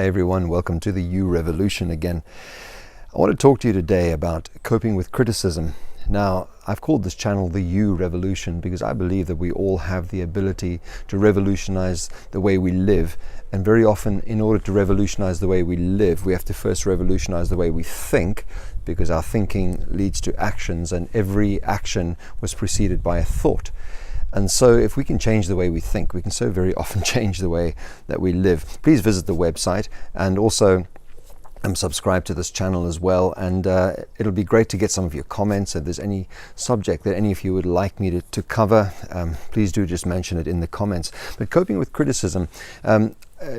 Hi everyone, welcome to the You Revolution again. I want to talk to you today about coping with criticism. Now, I've called this channel the You Revolution because I believe that we all have the ability to revolutionize the way we live. And very often, in order to revolutionize the way we live, we have to first revolutionize the way we think, because our thinking leads to actions, and every action was preceded by a thought. And so if we can change the way we think, we can so very often change the way that we live. Please visit the website and also subscribe to this channel as well. And it'll be great to get some of your comments. If there's any subject that any of you would like me to cover, please do just mention it in the comments. But coping with criticism,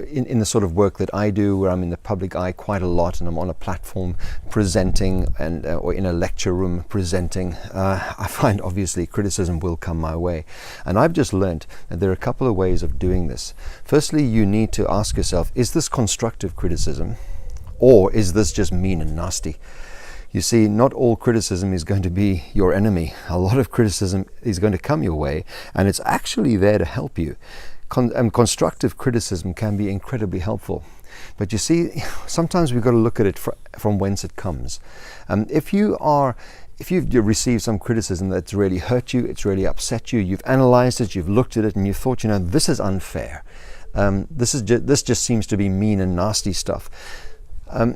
in the sort of work that I do, where I'm in the public eye quite a lot and I'm on a platform presenting and or in a lecture room presenting, I find obviously criticism will come my way. And I've just learned that there are a couple of ways of doing this. Firstly, you need to ask yourself, is this constructive criticism, or is this just mean and nasty? You see, not all criticism is going to be your enemy. A lot of criticism is going to come your way, and it's actually there to help you. Constructive criticism can be incredibly helpful. But you see, sometimes we've got to look at it from whence it comes. If you've received some criticism that's really hurt you, it's really upset you, you've analyzed it, you've looked at it, and you thought, this is unfair. This just seems to be mean and nasty stuff.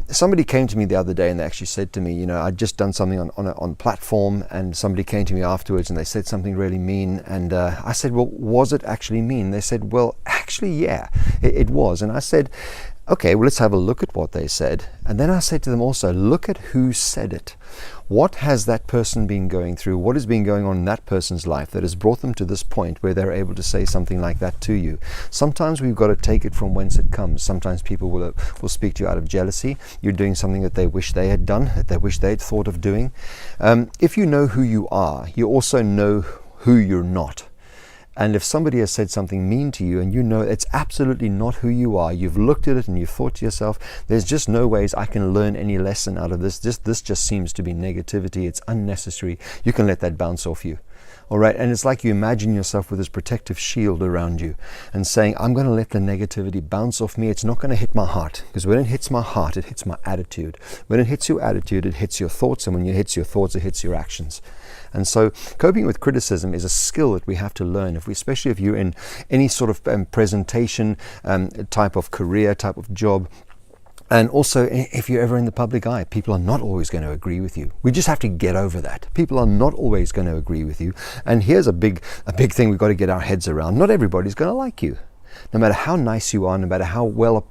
Somebody came to me the other day and they actually said to me, I'd just done something on platform, and somebody came to me afterwards and they said something really mean. And I said, well, was it actually mean? They said, well, actually, yeah, it was. And I said, okay, well, let's have a look at what they said. And then I said to them also, look at who said it. What has that person been going through? What has been going on in that person's life that has brought them to this point where they're able to say something like that to you? Sometimes we've got to take it from whence it comes. Sometimes people will speak to you out of jealousy. You're doing something that they wish they had done, that they wish they'd thought of doing. If you know who you are, you also know who you're not. And if somebody has said something mean to you and you know it's absolutely not who you are, you've looked at it and you've thought to yourself, there's just no ways I can learn any lesson out of this. This just seems to be negativity. It's unnecessary. You can let that bounce off you. All right. And it's like you imagine yourself with this protective shield around you and saying, I'm going to let the negativity bounce off me. It's not going to hit my heart, because when it hits my heart, it hits my attitude. When it hits your attitude, it hits your thoughts. And when it hits your thoughts, it hits your actions. And so coping with criticism is a skill that we have to learn, especially if you're in any sort of presentation type of career, type of job. And also, if you're ever in the public eye, people are not always going to agree with you. We just have to get over that. People are not always going to agree with you. And here's a big thing we've got to get our heads around. Not everybody's going to like you. No matter how nice you are, no matter how well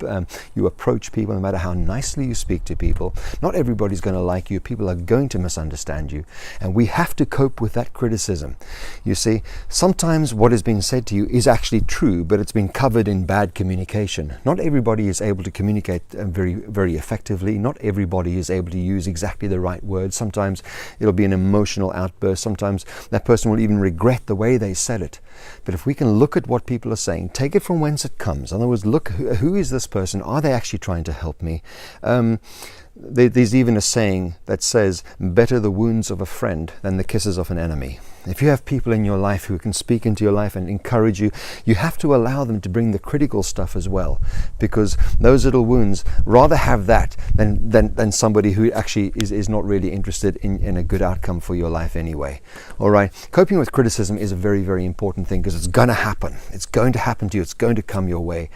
you approach people, no matter how nicely you speak to people, not everybody's going to like you. People are going to misunderstand you. And we have to cope with that criticism. You see, sometimes what has been said to you is actually true, but it's been covered in bad communication. Not everybody is able to communicate very, very effectively. Not everybody is able to use exactly the right words. Sometimes it'll be an emotional outburst. Sometimes that person will even regret the way they said it. But if we can look at what people are saying, take it from whence it comes. In other words, look, who is this person? Are they actually trying to help me? There's even a saying that says, better the wounds of a friend than the kisses of an enemy. If you have people in your life who can speak into your life and encourage you, you have to allow them to bring the critical stuff as well, because those little wounds, rather have that than somebody who actually is not really interested in a good outcome for your life anyway. All right, coping with criticism is a very, very important thing, because it's going to happen. It's going to happen to you. It's going to come your way.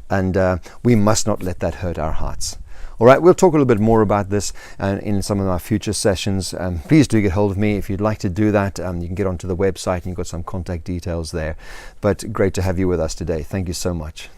And we must not let that hurt our hearts. All right, we'll talk a little bit more about this in some of our future sessions. Please do get hold of me if you'd like to do that. You can get onto the website and you've got some contact details there. But great to have you with us today. Thank you so much.